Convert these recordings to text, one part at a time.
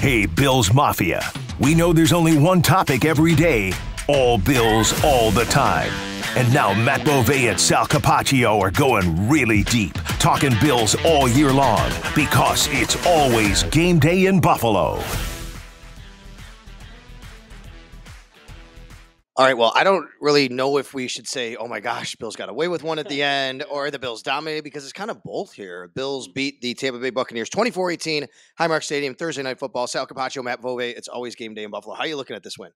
Hey, Bills Mafia. We know there's only one topic every day. All Bills, all the time. And now Matt Beauvais and Sal Capaccio are going really deep, talking Bills all year long, because it's always game day in Buffalo. All right, well, I don't really know if we should say, oh my gosh, Bills got away with one at the end, or the Bills dominated, because it's kind of both here. Bills beat the Tampa Bay Buccaneers 24-18, Highmark Stadium, Thursday Night Football. Sal Capaccio, Matt Beauvais, it's always game day in Buffalo. How are you looking at this win?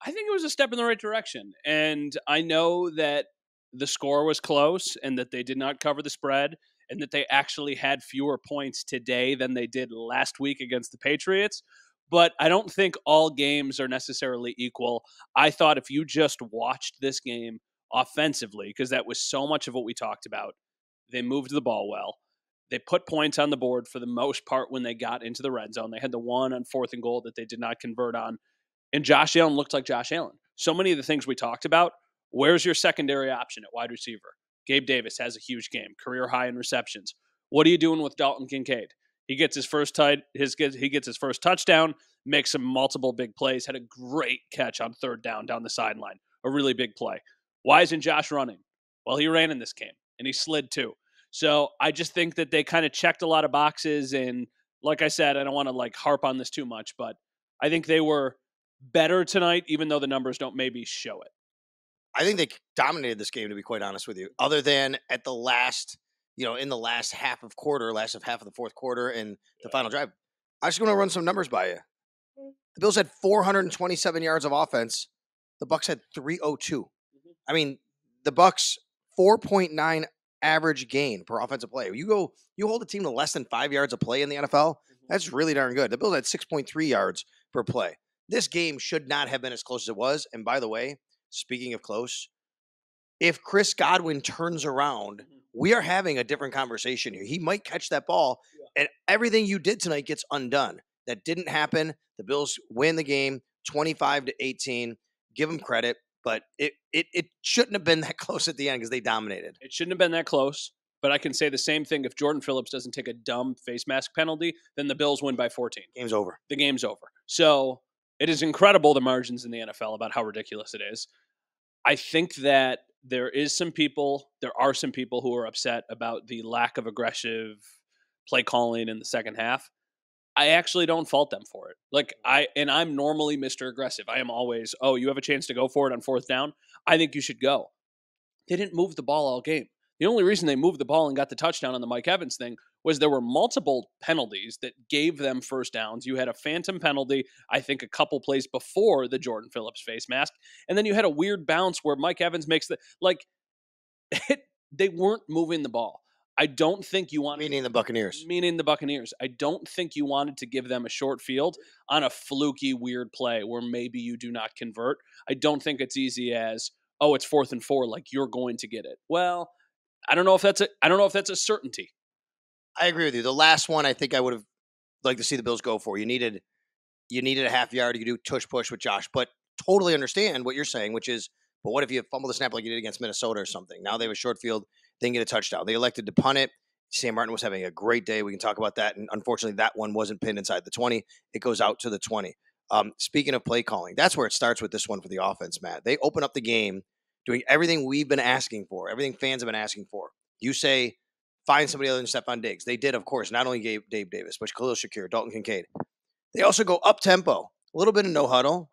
I think it was a step in the right direction. And I know that the score was close and that they did not cover the spread and that they actually had fewer points today than they did last week against the Patriots. But I don't think all games are necessarily equal. I thought if you just watched this game offensively, because that was so much of what we talked about, they moved the ball well. They put points on the board for the most part when they got into the red zone. They had the one on 4th and goal that they did not convert on. And Josh Allen looked like Josh Allen. So many of the things we talked about, where's your secondary option at wide receiver? Gabe Davis has a huge game, career high in receptions. What are you doing with Dalton Kincaid? He gets his first touchdown, makes some multiple big plays, had a great catch on 3rd down the sideline, a really big play. Why isn't Josh running? Well, he ran in this game, and he slid too. So I just think that they kind of checked a lot of boxes, and like I said, I don't want to harp on this too much, but I think they were better tonight, even though the numbers don't maybe show it. I think they dominated this game, to be quite honest with you, other than at the last, in the last half of the fourth quarter and the final drive. I just want to run some numbers by you. The Bills had 427 yards of offense. The Bucs had 302. I mean, the Bucs 4.9 average gain per offensive play. You hold a team to less than 5 yards of play in the NFL. That's really darn good. The Bills had 6.3 yards per play. This game should not have been as close as it was. And by the way, speaking of close, if Chris Godwin turns around, we are having a different conversation here. He might catch that ball, and everything you did tonight gets undone. That didn't happen. The Bills win the game 25-18. Give them credit, but it shouldn't have been that close at the end because they dominated. It shouldn't have been that close, but I can say the same thing. If Jordan Phillips doesn't take a dumb face mask penalty, then the Bills win by 14. Game's over. The game's over. So it is incredible, the margins in the NFL, about how ridiculous it is. I think that there are some people who are upset about the lack of aggressive play calling in the second half. I actually don't fault them for it. I'm normally Mr. Aggressive. I am always, you have a chance to go for it on 4th down. I think you should go. They didn't move the ball all game. The only reason they moved the ball and got the touchdown on the Mike Evans thing was there were multiple penalties that gave them first downs. You had a phantom penalty, I think, a couple plays before the Jordan Phillips face mask. And then you had a weird bounce where Mike Evans makes they weren't moving the ball. I don't think you want... Meaning the Buccaneers. I don't think you wanted to give them a short field on a fluky, weird play where maybe you do not convert. I don't think it's easy as, it's 4th and 4, you're going to get it. Well, I don't know if that's a certainty. I agree with you. The last one, I think I would have liked to see the Bills go for. You needed a half yard. You could do tush push with Josh, but totally understand what you're saying, which is, but what if you fumble the snap like you did against Minnesota or something? Now they have a short field, they can get a touchdown. They elected to punt it. Sam Martin was having a great day. We can talk about that. And unfortunately, that one wasn't pinned inside the 20. It goes out to the 20. Speaking of play calling, that's where it starts with this one for the offense, Matt. They open up the game doing everything we've been asking for, everything fans have been asking for. You say, find somebody other than Stephon Diggs. They did, of course, not only Dave Davis, but Khalil Shakir, Dalton Kincaid. They also go up-tempo, a little bit of no huddle.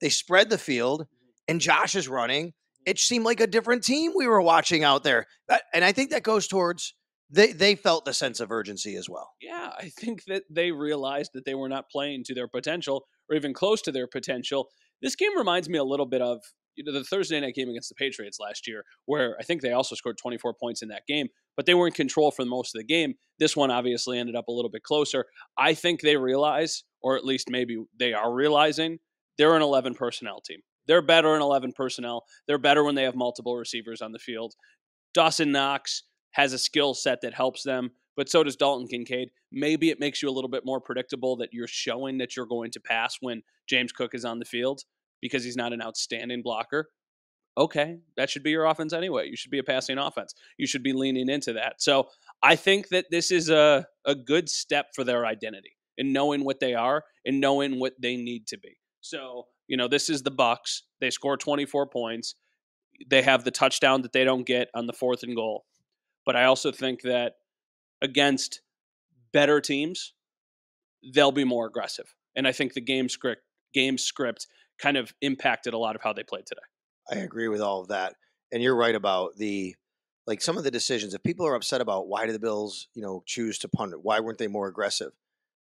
They spread the field, and Josh is running. It seemed like a different team we were watching out there. And I think that goes towards they felt the sense of urgency as well. Yeah, I think that they realized that they were not playing to their potential or even close to their potential. This game reminds me a little bit of the Thursday night game against the Patriots last year, where I think they also scored 24 points in that game, but they were in control for most of the game. This one obviously ended up a little bit closer. I think they realize, or at least maybe they are realizing, they're an 11 personnel team. They're better in 11 personnel. They're better when they have multiple receivers on the field. Dawson Knox has a skill set that helps them, but so does Dalton Kincaid. Maybe it makes you a little bit more predictable that you're showing that you're going to pass when James Cook is on the field because he's not an outstanding blocker. Okay, that should be your offense anyway. You should be a passing offense. You should be leaning into that. So I think that this is a good step for their identity. and knowing what they are and knowing what they need to be. So, this is the Bucs. They score 24 points. They have the touchdown that they don't get on the 4th and goal. But I also think that against better teams, they'll be more aggressive. And I think the game script kind of impacted a lot of how they played today. I agree with all of that. And you're right about some of the decisions. If people are upset about why did the Bills, choose to punt it, why weren't they more aggressive?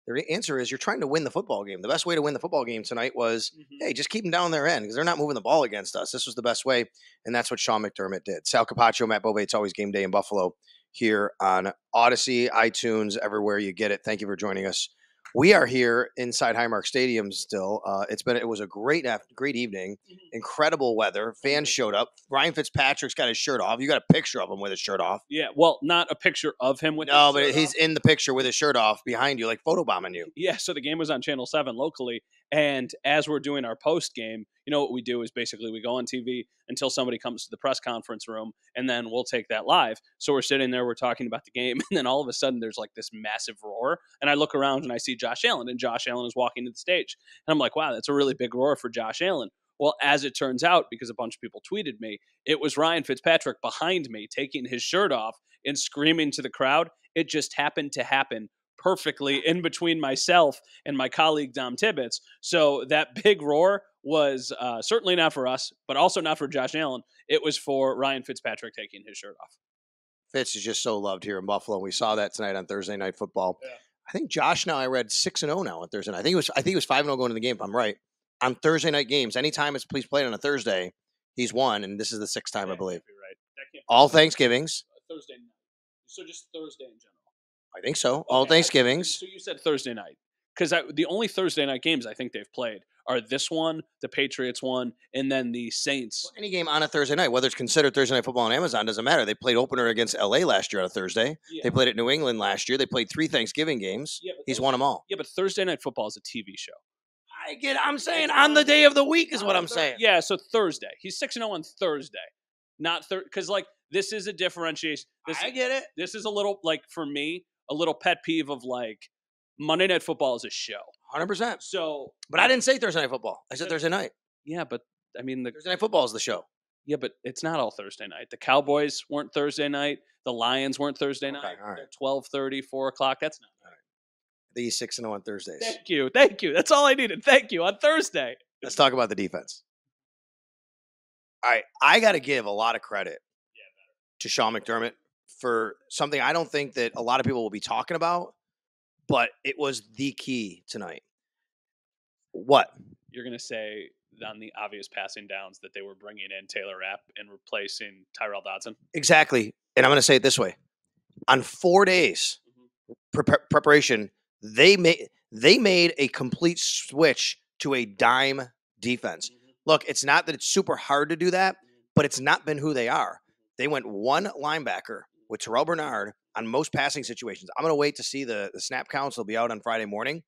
The answer is you're trying to win the football game. The best way to win the football game tonight was, hey, just keep them down their end because they're not moving the ball against us. This was the best way, and that's what Sean McDermott did. Sal Capaccio, Matt Bove, it's always game day in Buffalo here on Odyssey, iTunes, everywhere you get it. Thank you for joining us. We are here inside Highmark Stadium still. It was a great evening, incredible weather. Fans showed up. Ryan Fitzpatrick's got his shirt off. You got a picture of him with his shirt off. Yeah, well, not a picture of him with no, his shirt but he's off. in the picture with his shirt off behind you, like photobombing you. Yeah, so the game was on Channel 7 locally, and as we're doing our post game, what we do is basically we go on TV until somebody comes to the press conference room, and then we'll take that live. So we're sitting there, we're talking about the game, and then all of a sudden there's like this massive roar, and I look around and I see Josh Allen, and Josh Allen is walking to the stage. And I'm like, wow, that's a really big roar for Josh Allen. Well, as it turns out, because a bunch of people tweeted me, it was Ryan Fitzpatrick behind me taking his shirt off and screaming to the crowd. It just happened to happen perfectly in between myself and my colleague Dom Tibbetts. So that big roar was certainly not for us, but also not for Josh Allen. It was for Ryan Fitzpatrick taking his shirt off. Fitz is just so loved here in Buffalo. We saw that tonight on Thursday Night Football. Yeah. I think Josh now I read 6-0 now on Thursday night. I think he was 5-0 going into the game if I'm right. On Thursday night games, anytime it's please played on a Thursday, he's won, and this is the 6th time I believe. Right. All Thanksgivings. Thursday night. So just Thursday in general. I think so. All Thanksgivings. So you said Thursday night. Because the only Thursday night games I think they've played are this one, the Patriots one, and then the Saints. Well, any game on a Thursday night, whether it's considered Thursday Night Football on Amazon, doesn't matter. They played opener against LA last year on a Thursday. Yeah. They played at New England last year. They played 3 Thanksgiving games. Yeah, he's won them all. Yeah, but Thursday Night Football is a TV show. I'm saying on the day of the week is what I'm saying. Yeah, so Thursday. He's 6-0 on Thursday. Not because this is a differentiation. I get it. This is a little, for me, a little pet peeve of Monday Night Football is a show. 100%. So, but I didn't say Thursday Night Football. I said Thursday night. Yeah, but I mean Thursday Night Football is the show. Yeah, but it's not all Thursday night. The Cowboys weren't Thursday night. The Lions weren't Thursday night. All right. They're 12:30, 4 o'clock. That's not all right. These 6-0 on Thursdays. Thank you. That's all I needed. Thank you on Thursday. Let's talk about the defense. All right, I got to give a lot of credit to Sean McDermott for something I don't think that a lot of people will be talking about, but it was the key tonight. What? You're going to say on the obvious passing downs that they were bringing in Taylor Rapp and replacing Tyrell Dodson? Exactly. And I'm going to say it this way. On 4 days preparation, they made a complete switch to a dime defense. Look, it's not that it's super hard to do that, but it's not been who they are. They went one linebacker with Terrell Bernard on most passing situations. I'm going to wait to see the snap counts. They'll be out on Friday morning.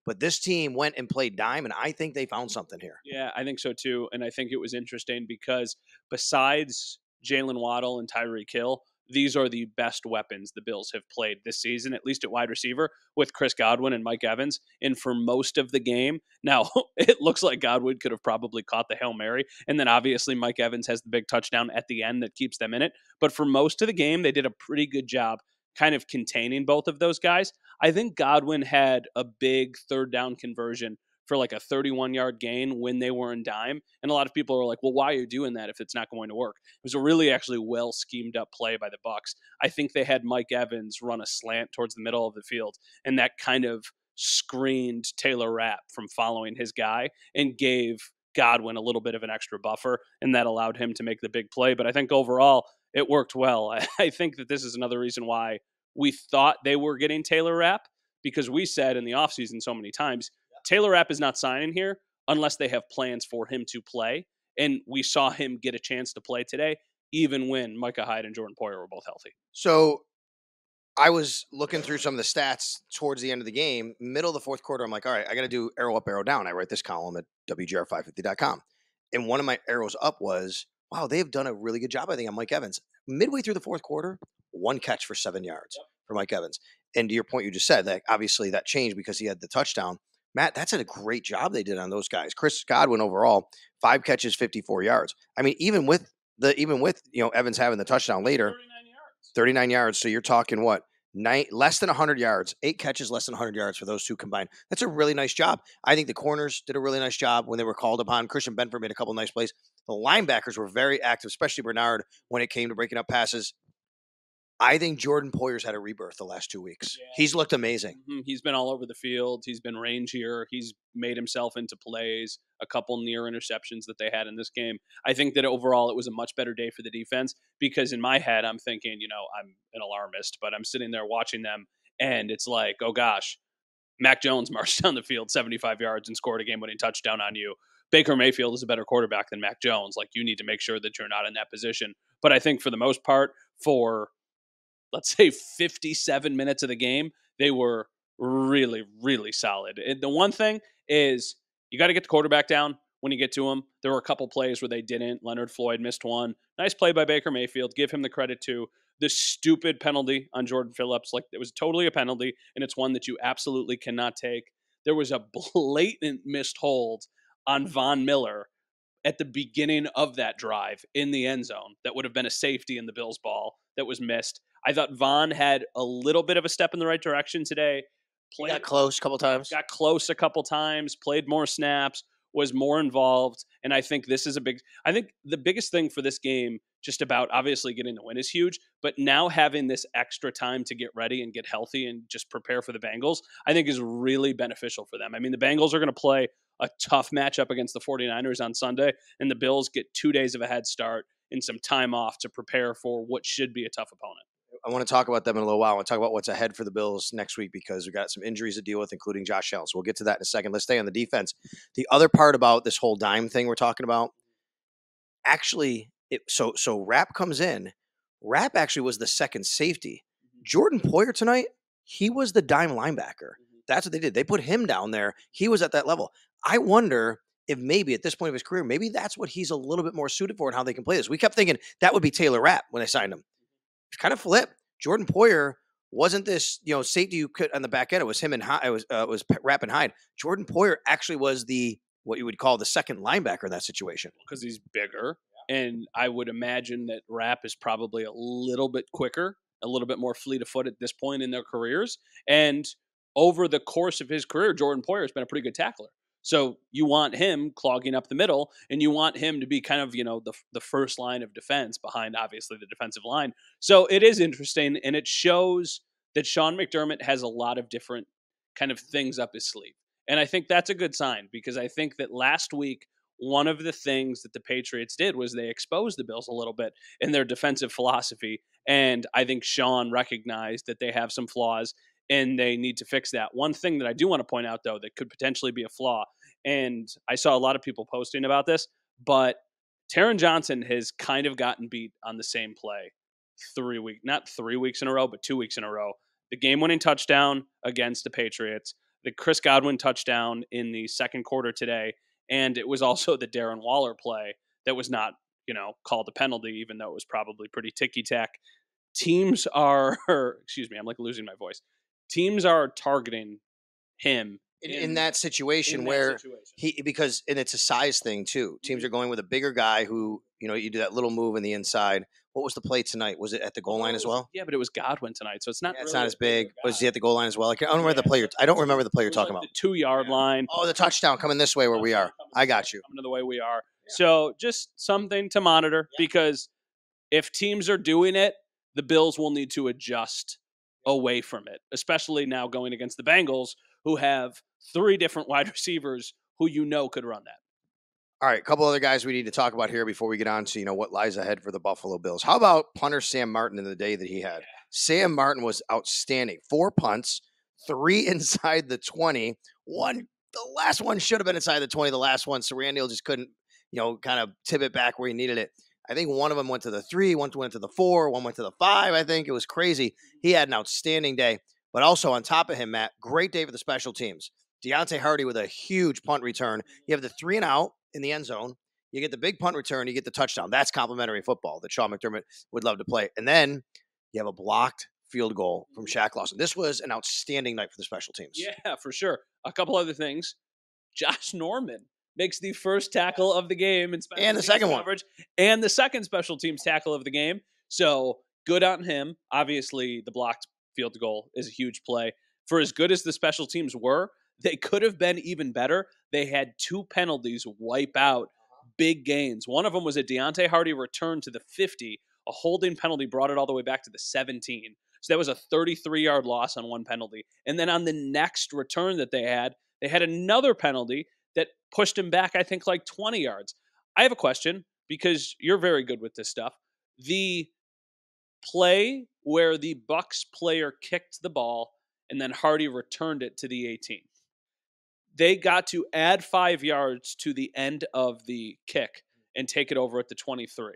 But this team went and played dime, and I think they found something here. Yeah, I think so too. And I think it was interesting because besides Jalen Waddle and Tyreek Hill, these are the best weapons the Bills have played this season, at least at wide receiver, with Chris Godwin and Mike Evans. And for most of the game, now it looks like Godwin could have probably caught the Hail Mary. And then obviously Mike Evans has the big touchdown at the end that keeps them in it. But for most of the game, they did a pretty good job kind of containing both of those guys. I think Godwin had a big third down conversion for like a 31-yard gain when they were in dime. And a lot of people are like, well, why are you doing that if it's not going to work? It was a really actually well schemed up play by the Bucs. I think they had Mike Evans run a slant towards the middle of the field, and that kind of screened Taylor Rapp from following his guy and gave Godwin a little bit of an extra buffer, and that allowed him to make the big play. But I think overall it worked well. I think that this is another reason why we thought they were getting Taylor Rapp, because we said in the offseason so many times, Taylor Rapp is not signing here unless they have plans for him to play. And we saw him get a chance to play today, even when Micah Hyde and Jordan Poyer were both healthy. So I was looking through some of the stats towards the end of the game, middle of the fourth quarter. I'm like, all right, I got to do arrow up, arrow down. I write this column at WGR550.com. And one of my arrows up was, wow, they have done a really good job, I think, on Mike Evans. Midway through the fourth quarter, one catch for 7 yards for Mike Evans. And to your point, you just said that obviously that changed because he had the touchdown. Matt, that's a great job they did on those guys. Chris Godwin overall, 5 catches, 54 yards. I mean, even with Evans having the touchdown later, 39 yards. So you're talking what? Less than 100 yards, 8 catches, less than 100 yards for those two combined. That's a really nice job. I think the corners did a really nice job when they were called upon. Christian Benford made a couple nice plays. The linebackers were very active, especially Bernard when it came to breaking up passes. I think Jordan Poyer's had a rebirth the last 2 weeks. Yeah. He's looked amazing. He's been all over the field. He's been rangier. He's made himself into plays, a couple near interceptions that they had in this game. I think that overall it was a much better day for the defense because in my head I'm thinking, I'm an alarmist, but I'm sitting there watching them and it's like, oh gosh, Mac Jones marched down the field 75 yards and scored a game-winning touchdown on you. Baker Mayfield is a better quarterback than Mac Jones. Like, you need to make sure that you're not in that position. But I think for the most part, for let's say 57 minutes of the game, they were really, really solid. And the one thing is you got to get the quarterback down when you get to him. There were a couple plays where they didn't. Leonard Floyd missed one. Nice play by Baker Mayfield. Give him the credit too. The stupid penalty on Jordan Phillips, like it was totally a penalty, and it's one that you absolutely cannot take. There was a blatant missed hold on Von Miller at the beginning of that drive in the end zone that would have been a safety in the Bills' ball that was missed. I thought Von had a little bit of a step in the right direction today. Got close a couple times. Got close a couple times, played more snaps, was more involved. And I think this is I think the biggest thing for this game, just about obviously getting the win is huge, but now having this extra time to get ready and get healthy and just prepare for the Bengals, I think is really beneficial for them. I mean, the Bengals are going to play a tough matchup against the 49ers on Sunday, and the Bills get 2 days of a head start and some time off to prepare for what should be a tough opponent. I want to talk about them in a little while. I want to talk about what's ahead for the Bills next week because we've got some injuries to deal with, including Josh Allen. So we'll get to that in a second. Let's stay on the defense. The other part about this whole dime thing we're talking about, actually, so Rapp comes in. Rapp actually was the second safety. Jordan Poyer tonight, he was the dime linebacker. That's what they did. They put him down there. He was at that level. I wonder if maybe at this point of his career, maybe that's what he's a little bit more suited for and how they can play this. We kept thinking that would be Taylor Rapp when they signed him. It's kind of flipped. Jordan Poyer wasn't this, safety you could on the back end. It was him and Hyde. It was Rapp and Hyde. Jordan Poyer actually was what you would call the second linebacker in that situation because he's bigger, and I would imagine that Rapp is probably a little bit quicker, a little bit more fleet of foot at this point in their careers. And over the course of his career, Jordan Poyer has been a pretty good tackler. So you want him clogging up the middle, and you want him to be kind of, the first line of defense behind, obviously, the defensive line. So it is interesting, and it shows that Sean McDermott has a lot of different kind of things up his sleeve. And I think that's a good sign because I think that last week, one of the things that the Patriots did was they exposed the Bills a little bit in their defensive philosophy. And I think Sean recognized that they have some flaws and they need to fix that. One thing that I do want to point out, though, that could potentially be a flaw, and I saw a lot of people posting about this, but Taron Johnson has kind of gotten beat on the same play not 3 weeks in a row, but 2 weeks in a row. The game-winning touchdown against the Patriots, the Chris Godwin touchdown in the second quarter today, and it was also the Darren Waller play that was not, called a penalty, even though it was probably pretty ticky-tack. Teams are, excuse me, I'm like losing my voice. Teams are targeting him in that situation because it's a size thing too. Teams are going with a bigger guy who, you do that little move in the inside. What was the play tonight? Was it at the goal line as well? Yeah, but it was Godwin tonight, so it's not. Yeah, it's not as big. Was he at the goal line as well? I don't remember the player. I don't remember the player you're talking about. The 2-yard line. Oh, the touchdown coming this way where we are. I got you. Coming to the way we are. Yeah. So just something to monitor because if teams are doing it, the Bills will need to adjust away from it, especially now going against the Bengals, who have 3 different wide receivers who could run that. All right, a couple other guys we need to talk about here before we get on to, what lies ahead for the Buffalo Bills. How about punter Sam Martin in the day that he had? Sam Martin was outstanding. 4 punts, 3 inside the 20. The last one should have been inside the 20. The last one, Sarandil just couldn't, kind of tip it back where he needed it. I think one of them went to the 3, one went to the 4, one went to the 5. I think it was crazy. He had an outstanding day. But also on top of him, Matt, great day for the special teams. Deontay Hardy with a huge punt return. You have the 3 and out in the end zone. You get the big punt return. You get the touchdown. That's complimentary football that Sean McDermott would love to play. And then you have a blocked field goal from Shaq Lawson. This was an outstanding night for the special teams. Yeah, for sure. A couple other things. Josh Norman makes the first tackle of the game in special And the teams second one. coverage, and the second special teams tackle of the game. So good on him. Obviously, the blocked field goal is a huge play. For as good as the special teams were, they could have been even better. They had 2 penalties wipe out big gains. One of them was a Deontay Hardy return to the 50. A holding penalty brought it all the way back to the 17. So that was a 33-yard loss on one penalty. And then on the next return that they had another penalty that pushed him back, I think, like 20 yards. I have a question because you're very good with this stuff. The play where the Bucs player kicked the ball and then Hardy returned it to the 18. They got to add 5 yards to the end of the kick and take it over at the 23.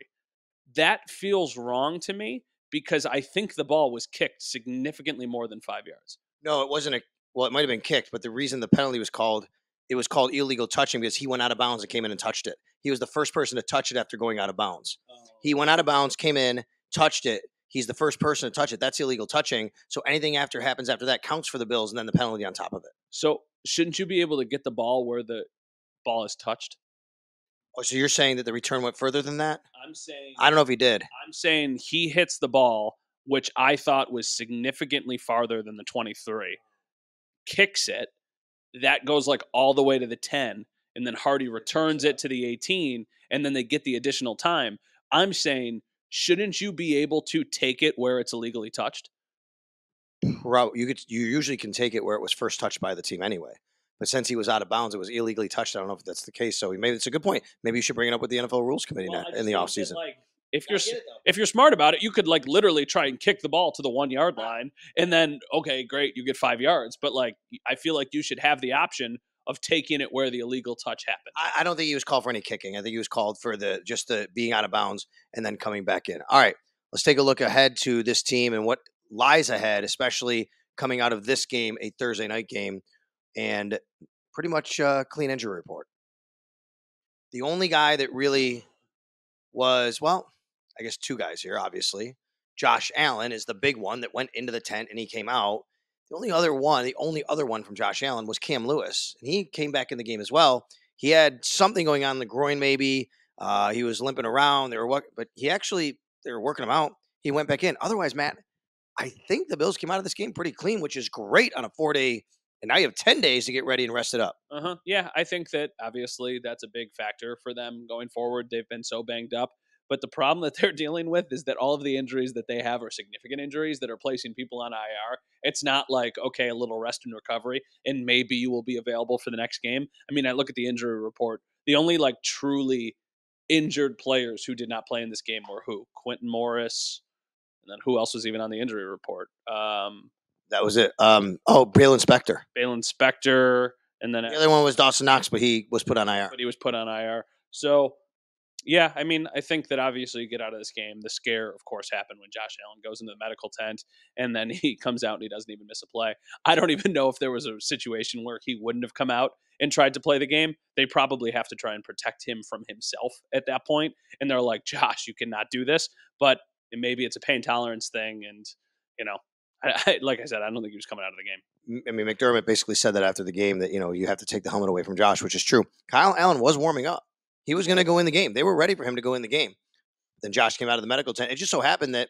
That feels wrong to me because I think the ball was kicked significantly more than 5 yards. No, it wasn't well, it might have been kicked, but the reason the penalty was called, it was called illegal touching because he went out of bounds and came in and touched it. He was the first person to touch it after going out of bounds. He went out of bounds, came in, touched it. He's the first person to touch it. That's illegal touching. So anything happens after that counts for the Bills, and then the penalty on top of it. So shouldn't you be able to get the ball where the ball is touched? Oh, so you're saying that the return went further than that? I'm saying I don't know if he did. I'm saying he hits the ball, which I thought was significantly farther than the 23. Kicks it. That goes like all the way to the 10, and then Hardy returns it to the 18, and then they get the additional time. I'm saying, shouldn't you be able to take it where it's illegally touched? You usually can take it where it was first touched by the team anyway. But since he was out of bounds, it was illegally touched. I don't know if that's the case. So maybe it's a good point. Maybe you should bring it up with the NFL Rules Committee in the offseason. Like, if you're smart about it, you could like literally try and kick the ball to the 1 yard line, and then okay, great, you get 5 yards. But like, I feel like you should have the option of taking it where the illegal touch happened. I don't think he was called for any kicking. I think he was called for just the being out of bounds and then coming back in. All right, let's take a look ahead to this team and what lies ahead, especially coming out of this game, a Thursday night game, and pretty much clean injury report. The only guy that really was, well, I guess 2 guys here, obviously. Josh Allen is the big one that went into the tent and he came out. The only other one from Josh Allen was Cam Lewis, and he came back in the game as well. He had something going on in the groin, maybe. He was limping around. They were working him out. He went back in. Otherwise, Matt, I think the Bills came out of this game pretty clean, which is great on a 4-day. And now you have 10 days to get ready and rest it up. Yeah, I think that obviously that's a big factor for them going forward. They've been so banged up. But the problem that they're dealing with is that all of the injuries that they have are significant injuries that are placing people on IR. It's not like, okay, a little rest and recovery, and maybe you will be available for the next game. I mean, I look at the injury report. The only like truly injured players who did not play in this game were who? Quentin Morris, and then who else was even on the injury report? That was it. Balin Spector. And then the other one was Dawson Knox, but he was put on IR. So, yeah, I mean, I think that obviously you get out of this game. The scare, of course, happened when Josh Allen goes into the medical tent, and then he comes out and he doesn't even miss a play. I don't even know if there was a situation where he wouldn't have come out and tried to play the game. They probably have to try and protect him from himself at that point. And they're like, Josh, you cannot do this. But maybe it's a pain tolerance thing, and, you know, like I said, I don't think he was coming out of the game. I mean, McDermott basically said that after the game that, you have to take the helmet away from Josh, which is true. Kyle Allen was warming up. He was going to go in the game. They were ready for him to go in the game. Then Josh came out of the medical tent. It just so happened that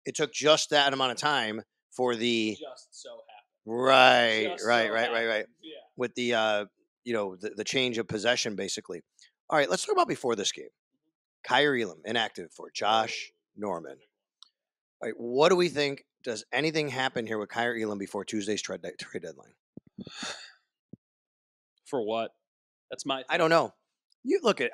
it took just that amount of time for the Just so happened. Right. Yeah. With the the change of possession, basically. All right, let's talk about before this game. Kaiir Elam inactive for Josh Norman. All right, what do we think? Does anything happen here with Kaiir Elam before Tuesday's trade deadline? For what? That's my thing. I don't know. You look at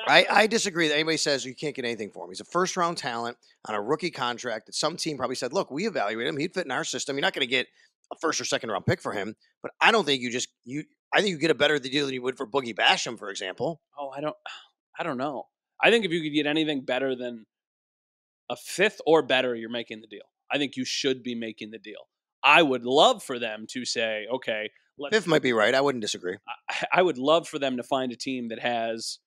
I disagree that anybody says you can't get anything for him. He's a first-round talent on a rookie contract that some team probably said, look, we evaluate him. He'd fit in our system. You're not going to get a first or second-round pick for him. But I don't think I think you get a better deal than you would for Boogie Basham, for example. Oh, I don't know. I think if you could get anything better than a fifth or better, you're making the deal. I think you should be making the deal. I would love for them to say, okay, fifth might be right. I wouldn't disagree. I would love for them to find a team that has,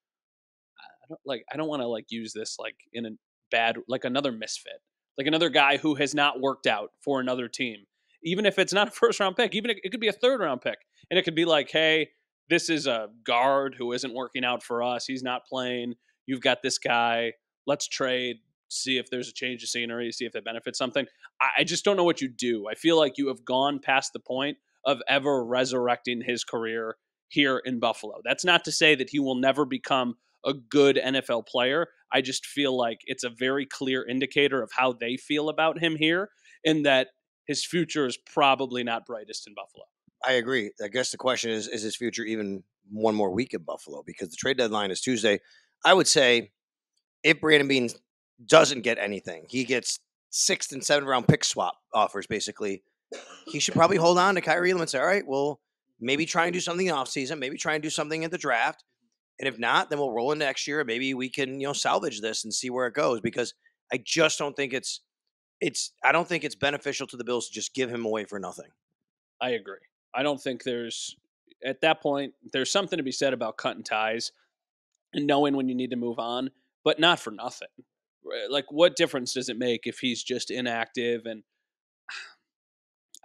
I don't want to use this like in a bad, like another misfit. like another guy who has not worked out for another team. Even if it's not a first round pick, even it could be a third round pick. And it could be like, hey, this is a guard who isn't working out for us. He's not playing. You've got this guy. Let's trade, see if there's a change of scenery, see if it benefits something. I just don't know what you do. I feel like you have gone past the point of ever resurrecting his career here in Buffalo. That's not to say that he will never become a good NFL player. I just feel like it's a very clear indicator of how they feel about him here, and that his future is probably not brightest in Buffalo. I agree. I guess the question is his future even one more week in Buffalo? Because the trade deadline is Tuesday. I would say if Brandon Beane doesn't get anything, he gets 6th and 7th round pick swap offers, basically. He should probably hold on to Kyrie Elam and say, all right, well, maybe try and do something in the offseason, maybe try and do something at the draft. And if not, then we'll roll into next year. Maybe we can, salvage this and see where it goes, because I just don't think I don't think it's beneficial to the Bills to just give him away for nothing. I agree. I don't think at that point, there's something to be said about cutting ties and knowing when you need to move on, but not for nothing. Like, what difference does it make if he's just inactive? And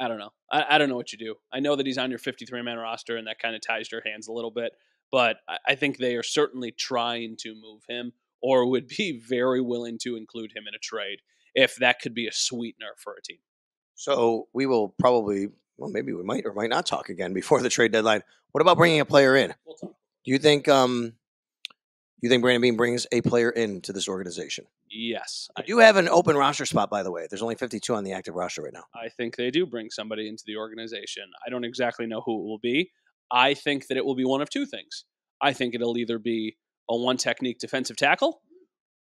I don't know. I don't know what you do. I know that he's on your 53-man roster, and that kind of ties your hands a little bit, but I think they are certainly trying to move him, or would be very willing to include him in a trade if that could be a sweetener for a team. So we will probably, well, maybe we might or might not talk again before the trade deadline. What about bringing a player in? We'll talk. Do you think Brandon Beane brings a player into this organization? Yes. I do have an open roster spot, by the way. There's only 52 on the active roster right now. I think they do bring somebody into the organization. I don't exactly know who it will be. I think that it will be one of two things. I think it'll either be a one-technique defensive tackle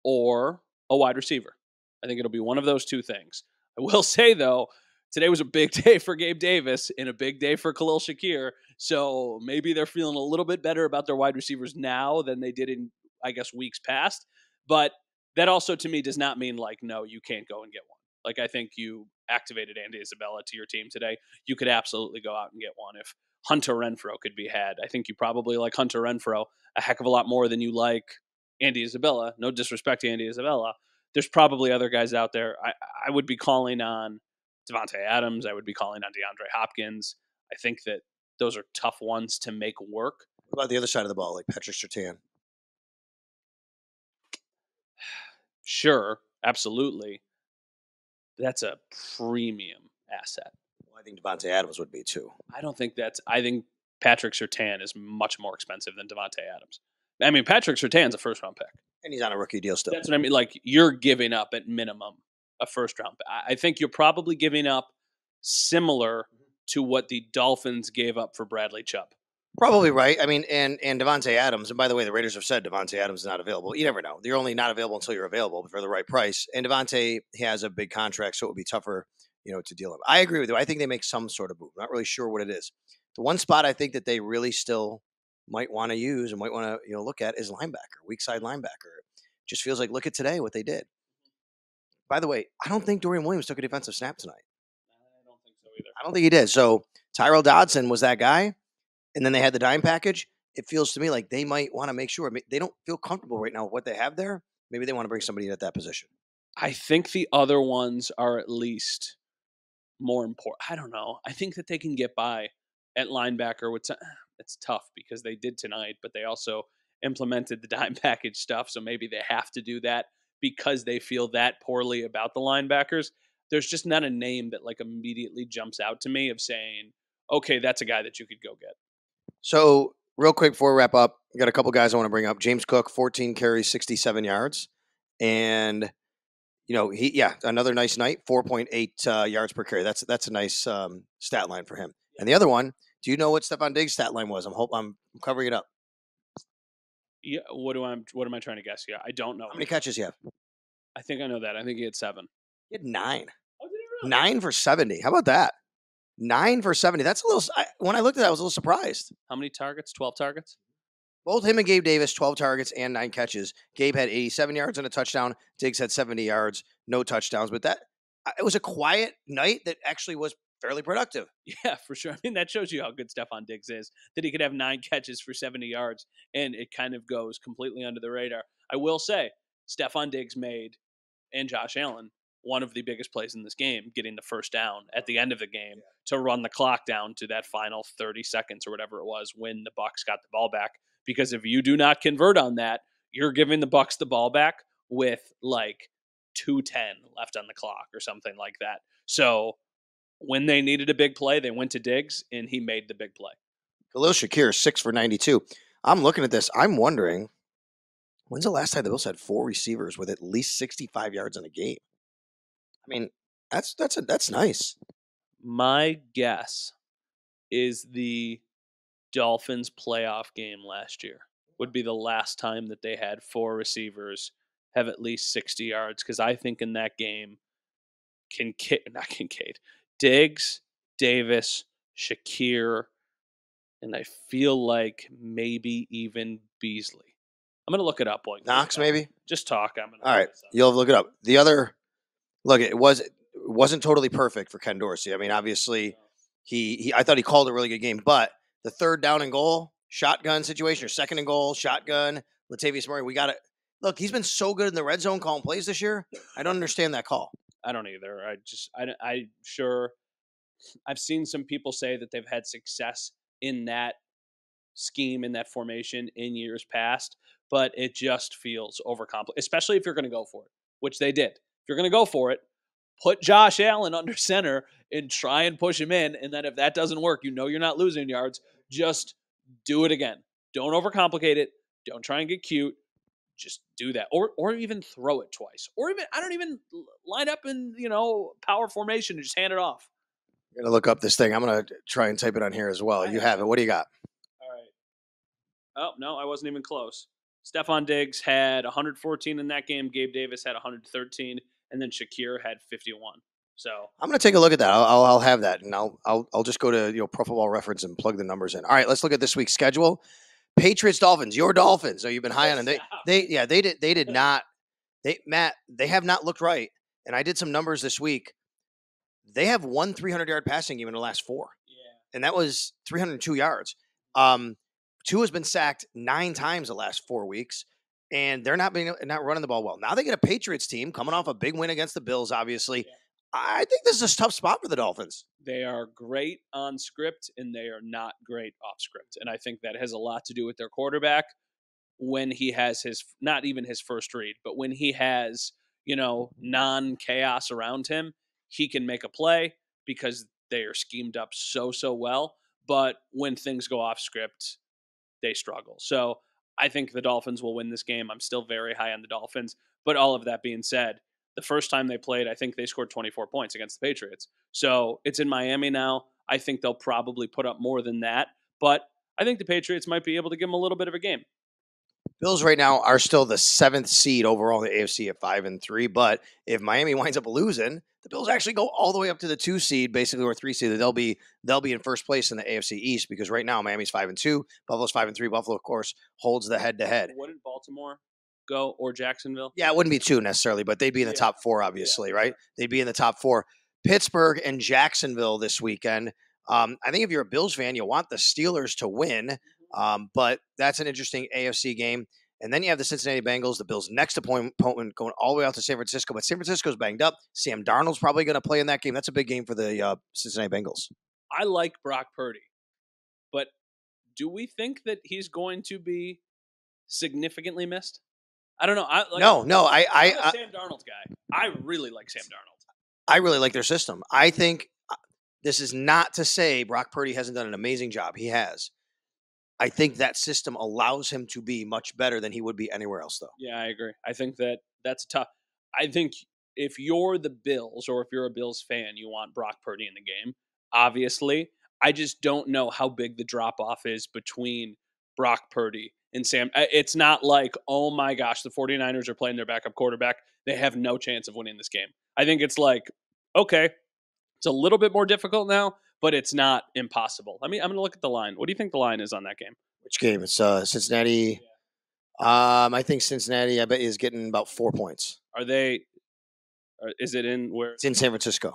or a wide receiver. I think it'll be one of those two things. I will say, though, today was a big day for Gabe Davis and a big day for Khalil Shakir. So maybe they're feeling a little bit better about their wide receivers now than they did in, I guess, weeks past. But that also, to me, does not mean, like, no, you can't go and get one. Like, I think you activated Andy Isabella to your team today. You could absolutely go out and get one. If Hunter Renfrow could be had, I think you probably like Hunter Renfrow a heck of a lot more than you like Andy Isabella. No disrespect to Andy Isabella. There's probably other guys out there. I would be calling on Devontae Adams. I would be calling on DeAndre Hopkins. I think that those are tough ones to make work. What about the other side of the ball, like Patrick Surtain? Sure, absolutely. That's a premium asset. Well, I think Devontae Adams would be too. I think Patrick Surtain is much more expensive than Devontae Adams. I mean, Patrick Surtain's a first-round pick. And he's on a rookie deal still. That's what I mean. Like, you're giving up at minimum a first-round pick. I think you're probably giving up similar to what the Dolphins gave up for Bradley Chubb. Probably right. I mean, and Devontae Adams, and by the way, the Raiders have said Devontae Adams is not available. You never know. You're only not available until you're available for the right price. And Devontae has a big contract, so it would be tougher, to deal with. I agree with you. I think they make some sort of move. Not really sure what it is. The one spot I think that they really still might want to use and might want to, look at is linebacker, weak side linebacker. It just feels like, look at today, what they did. By the way, I don't think Dorian Williams took a defensive snap tonight. I don't think so either. I don't think he did. So Tyrell Dodson was that guy. And then they had the dime package. It feels to me like they might want to make sure they don't feel comfortable right now with what they have there. Maybe they want to bring somebody in at that position. I think the other ones are at least more important. I don't know. I think that they can get by at linebacker. It's tough because they did tonight, but they also implemented the dime package stuff. So maybe they have to do that because they feel that poorly about the linebackers. There's just not a name that like immediately jumps out to me of saying, okay, that's a guy that you could go get. So real quick before we wrap up, I got a couple guys I want to bring up. James Cook, 14 carries, 67 yards. And, another nice night, 4.8 yards per carry. That's a nice stat line for him. And the other one, do you know what Stephon Diggs' stat line was? I'm covering it up. Yeah, what am I trying to guess? Yeah, I don't know. How many catches you have? I think I know that. I think he had 7. He had 9. Oh, did he really? 9 for 70. How about that? 9 for 70. That's a little. When I looked at that, I was a little surprised. How many targets? 12 targets? Both him and Gabe Davis, 12 targets and 9 catches. Gabe had 87 yards and a touchdown. Diggs had 70 yards, no touchdowns. But it was a quiet night that actually was fairly productive. Yeah, for sure. I mean, that shows you how good Stephon Diggs is, that he could have 9 catches for 70 yards, and it kind of goes completely under the radar. I will say, Stephon Diggs and Josh Allen one of the biggest plays in this game, getting the first down at the end of the game to run the clock down to that final 30 seconds or whatever it was when the Bucs got the ball back. Because if you do not convert on that, you're giving the Bucs the ball back with like 2:10 left on the clock or something like that. So when they needed a big play, they went to Diggs, and he made the big play. Khalil Shakir, 6 for 92. I'm looking at this. I'm wondering, when's the last time the Bills had 4 receivers with at least 65 yards in a game? I mean, that's nice. My guess is the Dolphins playoff game last year would be the last time that they had 4 receivers have at least 60 yards, because I think in that game, Diggs, Davis, Shakir, and I feel like maybe even Beasley. I'm going to look it up. Knox, maybe? Just talk. All right, you'll look it up. The other, look, it wasn't totally perfect for Ken Dorsey. I mean, obviously, I thought he called a really good game, but the third down and goal, shotgun situation, or second and goal, shotgun, Latavius Murray, we got it. Look, he's been so good in the red zone calling plays this year. I don't understand that call. I don't either. I'm sure I've seen some people say that they've had success in that scheme, in that formation in years past, but it just feels overcomplicated, especially if you're going to go for it, which they did. If you're going to go for it, put Josh Allen under center and try and push him in. And then if that doesn't work, you're not losing yards. Just do it again. Don't overcomplicate it. Don't try and get cute. Just do that. Or even throw it twice. Or even, I don't even line up in, power formation and just hand it off. I'm going to look up this thing. I'm going to try and type it on here as well. You have it. What do you got? All right. Oh, no, I wasn't even close. Stephon Diggs had 114 in that game. Gabe Davis had 113. And then Shakir had 51. So I'm going to take a look at that. I'll have that, and I'll just go to Pro Football Reference and plug the numbers in. All right, let's look at this week's schedule. Patriots, Dolphins. Your Dolphins. So you've been high on them. They did not. They have not looked right. And I did some numbers this week. They have one 300-yard passing game in the last 4. yeah, And that was 302 yards. Tua has been sacked 9 times the last 4 weeks, and they're not running the ball well. Now they get a Patriots team coming off a big win against the Bills, obviously. Yeah. I think this is a tough spot for the Dolphins. They are great on script, and they are not great off script. And I think that has a lot to do with their quarterback when he has not even his first read, but when he has, non-chaos around him, he can make a play because they are schemed up so well. But when things go off script, they struggle. So I think the Dolphins will win this game. I'm still very high on the Dolphins. But all of that being said, the first time they played, I think they scored 24 points against the Patriots. So it's in Miami now. I think they'll probably put up more than that. But I think the Patriots might be able to give them a little bit of a game. Bills right now are still the 7th seed overall in the AFC at 5-3. But if Miami winds up losing, the Bills actually go all the way up to the 2 seed, basically, or 3 seed. They'll be in first place in the AFC East, because right now Miami's 5-2, Buffalo's 5-3. Buffalo, of course, holds the head-to-head. Wouldn't Baltimore go, or Jacksonville? Yeah, it wouldn't be 2 necessarily, but they'd be in the top 4, obviously, right? They'd be in the top 4. Pittsburgh and Jacksonville this weekend. I think if you're a Bills fan, you want the Steelers to win, but that's an interesting AFC game. And then you have the Cincinnati Bengals, the Bills' next opponent, going all the way out to San Francisco. But San Francisco's banged up. Sam Darnold's probably going to play in that game. That's a big game for the Cincinnati Bengals. I like Brock Purdy, but do we think that he's going to be significantly missed? I don't know. I'm a Sam Darnold guy. I really like Sam Darnold. I really like their system. I think this is not to say Brock Purdy hasn't done an amazing job. He has. I think that system allows him to be much better than he would be anywhere else, though. Yeah, I agree. I think that's tough. I think if you're the Bills, or if you're a Bills fan, you want Brock Purdy in the game, obviously. I just don't know how big the drop-off is between Brock Purdy and Sam. It's not like, oh my gosh, the 49ers are playing their backup quarterback. They have no chance of winning this game. I think it's like, okay, it's a little bit more difficult now, but it's not impossible. I mean, I'm going to look at the line. What do you think the line is on that game? Which game? It's Cincinnati. Yeah. I think Cincinnati, I bet, is getting about 4 points. Is it in where? It's in San Francisco.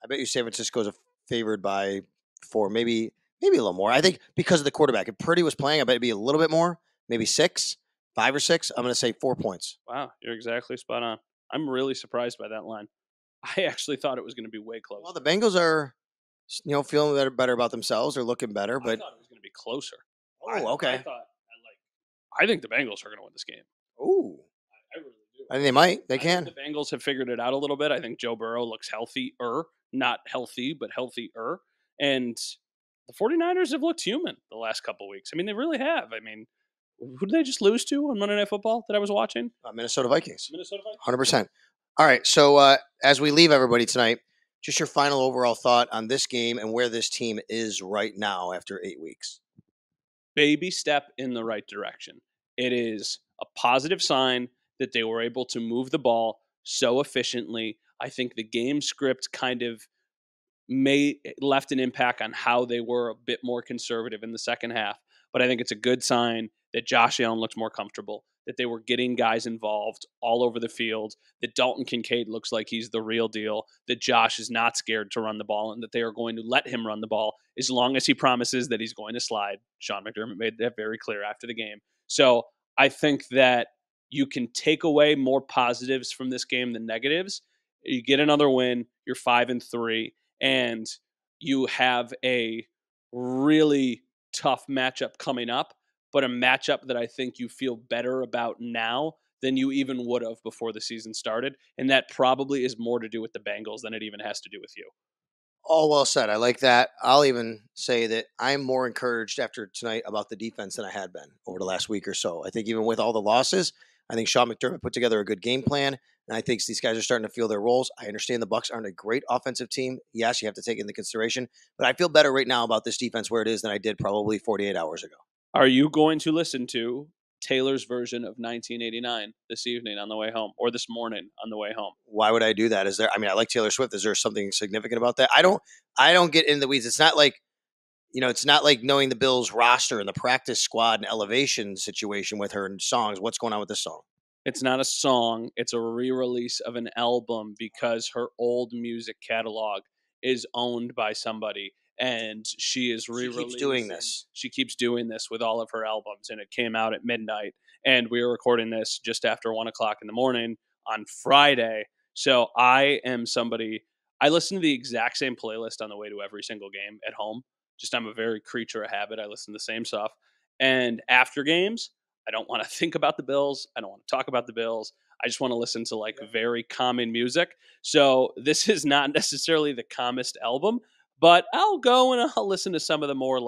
I bet you San Francisco is favored by 4, maybe a little more. I think because of the quarterback. If Purdy was playing, I bet it'd be a little bit more, maybe 6, 5 or 6. I'm going to say 4 points. Wow, you're exactly spot on. I'm really surprised by that line. I actually thought it was going to be way closer. Well, the Bengals are, feeling better about themselves. They're looking better, I but thought it was going to be closer. oh, okay. I think the Bengals are going to win this game. Ooh, I really do. I think they might. They I can. think the Bengals have figured it out a little bit. I think Joe Burrow looks healthier, not healthy, but healthier. And the 49ers have looked human the last couple weeks. I mean, they really have. I mean, who did they just lose to on Monday Night Football that I was watching? Minnesota Vikings. Minnesota Vikings. 100%. All right. So as we leave everybody tonight, just your final overall thought on this game and where this team is right now after 8 weeks. Baby step in the right direction. It is a positive sign that they were able to move the ball so efficiently. I think the game script kind of left an impact on how they were a bit more conservative in the second half. But I think it's a good sign that Josh Allen looks more comfortable, that they were getting guys involved all over the field, that Dalton Kincaid looks like he's the real deal, that Josh is not scared to run the ball, and that they are going to let him run the ball as long as he promises that he's going to slide. Sean McDermott made that very clear after the game. So I think that you can take away more positives from this game than negatives. You get another win, you're 5-3, and you have a really tough matchup coming up, but a matchup that I think you feel better about now than you even would have before the season started. And that probably is more to do with the Bengals than it even has to do with you. All well said. I like that. I'll even say that I'm more encouraged after tonight about the defense than I had been over the last week or so. I think even with all the losses, I think Sean McDermott put together a good game plan, and I think these guys are starting to feel their roles. I understand the Bucs aren't a great offensive team. Yes, you have to take into consideration, but I feel better right now about this defense where it is than I did probably 48 hours ago. Are you going to listen to Taylor's version of 1989 this evening on the way home, or this morning on the way home? Why would I do that? I like Taylor Swift. Is there something significant about that? I don't get in the weeds. It's not like, it's not like knowing the Bills roster and the practice squad and elevation situation with her and songs. What's going on with this song? It's not a song. It's a re-release of an album because her old music catalog is owned by somebody, and she is re-releasing. She keeps doing this. She keeps doing this with all of her albums, and it came out at midnight. And we were recording this just after 1:00 in the morning on Friday. So I am somebody. I listen to the exact same playlist on the way to every single game at home. Just I'm a very creature of habit. I listen to the same stuff. And after games, I don't want to think about the Bills. I don't want to talk about the Bills. I just want to listen to very calming music. So this is not necessarily the calmest album, but I'll go and I'll listen to some of the more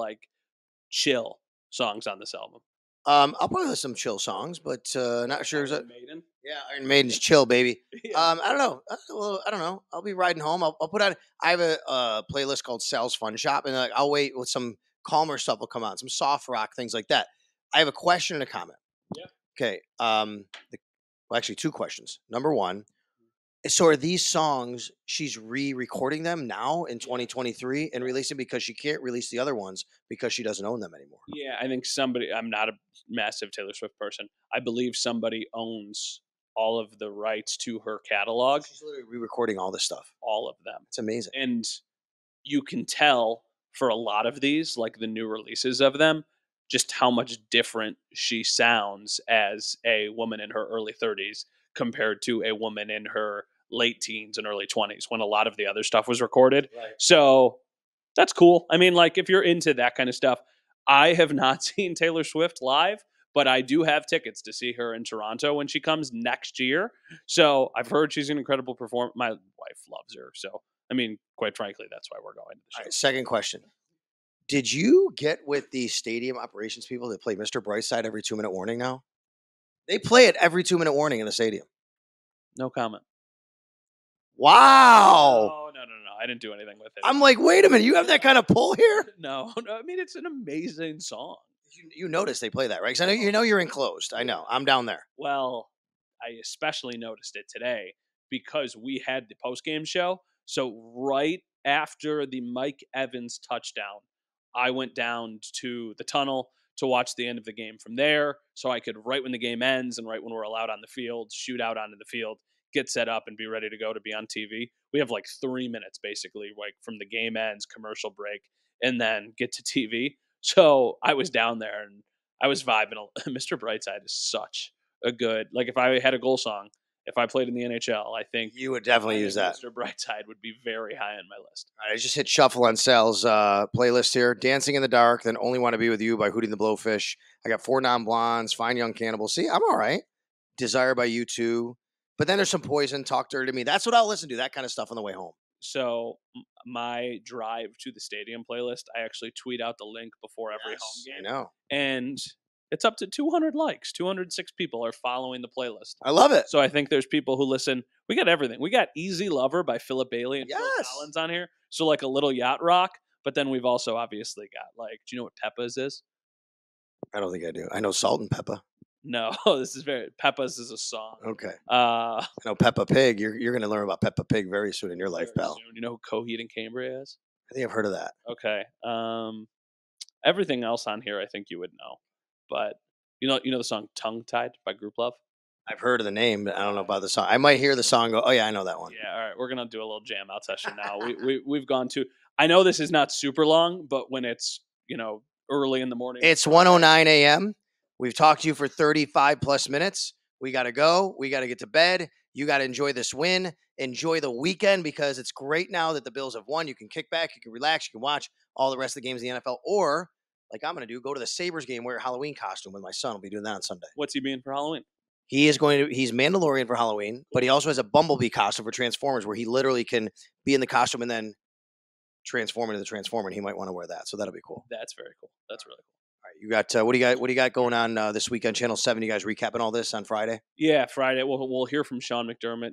chill songs on this album. I'll probably listen to some chill songs, but not sure. Iron Maiden. Yeah, Iron Maiden's chill, baby. Yeah. I don't know. I don't know. I'll be riding home. I'll put on. I have a playlist called Sal's Fun Shop, and I'll wait with some calmer stuff will come on, some soft rock things like that. I have a question and a comment. Yeah. Okay. Actually, two questions. Number one. So are these songs she's re-recording them now in 2023 and releasing because she can't release the other ones because she doesn't own them anymore? Yeah, I think somebody. I'm not a massive Taylor Swift person. I believe somebody owns all of the rights to her catalog. She's literally re-recording all this stuff. All of them. It's amazing. And you can tell for a lot of these, like the new releases of them, just how much different she sounds as a woman in her early 30s compared to a woman in her late teens and early 20s when a lot of the other stuff was recorded. Right. So that's cool. I mean, if you're into that kind of stuff, I have not seen Taylor Swift live, but I do have tickets to see her in Toronto when she comes next year. So I've heard she's an incredible performer. My wife loves her. So, I mean, quite frankly, that's why we're going to the show. All right, second question. Did you get with the stadium operations people that play Mr. Brightside every 2-minute warning now? They play it every 2-minute warning in the stadium. No comment. Wow. No. I didn't do anything with it. I'm like, wait a minute. You have that kind of pull here? No. I mean, it's an amazing song. You notice they play that, right? Because I know you're enclosed. I know. I'm down there. Well, I especially noticed it today because we had the post-game show. So right after the Mike Evans touchdown, I went down to the tunnel to watch the end of the game from there so I could, right when the game ends and right when we're allowed on the field, shoot out onto the field, get set up and be ready to go to be on TV. We have 3 minutes basically, from the game ends, commercial break, and then get to TV. So I was down there and I was vibing. Mr. Brightside is such a good, if I had a goal song If I played in the NHL, I think You would definitely use that. Mr. Brightside would be very high on my list. All right, I just hit shuffle on Sal's playlist here. Dancing in the Dark, then Only Want to Be With You by Hootie and the Blowfish. I got Four Non-Blondes, Fine Young Cannibal. See, I'm all right. Desire by U2. But then there's some Poison, Talk Dirty to Me. That's what I'll listen to, that kind of stuff on the way home. So my drive to the stadium playlist, I actually tweet out the link before every home game. I know. And it's up to 200 likes. 206 people are following the playlist. I love it. So I think there's people who listen. We got everything. We got Easy Lover by Philip Bailey and Phil Collins on here. So like a little yacht rock. But then we've also obviously got like, do you know what Peppa's is? I don't think I do. I know Salt and Peppa. No, this is Peppa's is a song. Okay. I know Peppa Pig. You're going to learn about Peppa Pig very soon in your life, pal. Soon. You know who Coheed and Cambria is? I think I've heard of that. Okay. Everything else on here, I think you would know. But you know the song "Tongue Tied" by Group Love. I've heard of the name, but I don't know about the song. I might hear the song. Go, oh yeah, I know that one. Yeah. All right, we're gonna do a little jam out session now. We've gone to. I know this is not super long, but when it's early in the morning, it's 1:09 a.m. We've talked to you for 35 plus minutes. We got to go. We got to get to bed. You got to enjoy this win. Enjoy the weekend because it's great now that the Bills have won. You can kick back. You can relax. You can watch all the rest of the games in the NFL. Or, like I'm going to do, go to the Sabres game, wear a Halloween costume with my son. I'll be doing that on Sunday. What's he being for Halloween? He's Mandalorian for Halloween, but he also has a Bumblebee costume for Transformers where he literally can be in the costume and then transform into the Transformer, and he might want to wear that. So that'll be cool. That's very cool. That's really cool. All right, you got what do you got going on this week on Channel 7? You guys recapping all this on Friday? Yeah, Friday. We'll hear from Sean McDermott.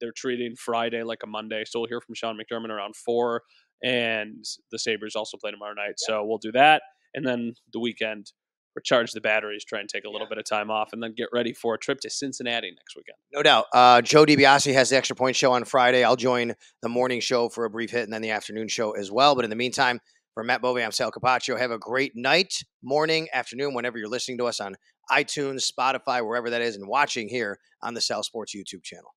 They're treating Friday like a Monday, so we'll hear from Sean McDermott around 4, and the Sabres also play tomorrow night. Yeah. So we'll do that, and then the weekend, recharge the batteries, try and take a little bit of time off, and then get ready for a trip to Cincinnati next weekend. No doubt. Joe DiBiase has the Extra Point Show on Friday. I'll join the morning show for a brief hit and then the afternoon show as well. But in the meantime, for Matt Bove, I'm Sal Capaccio. Have a great night, morning, afternoon, whenever you're listening to us on iTunes, Spotify, wherever that is, and watching here on the Sal Sports YouTube channel.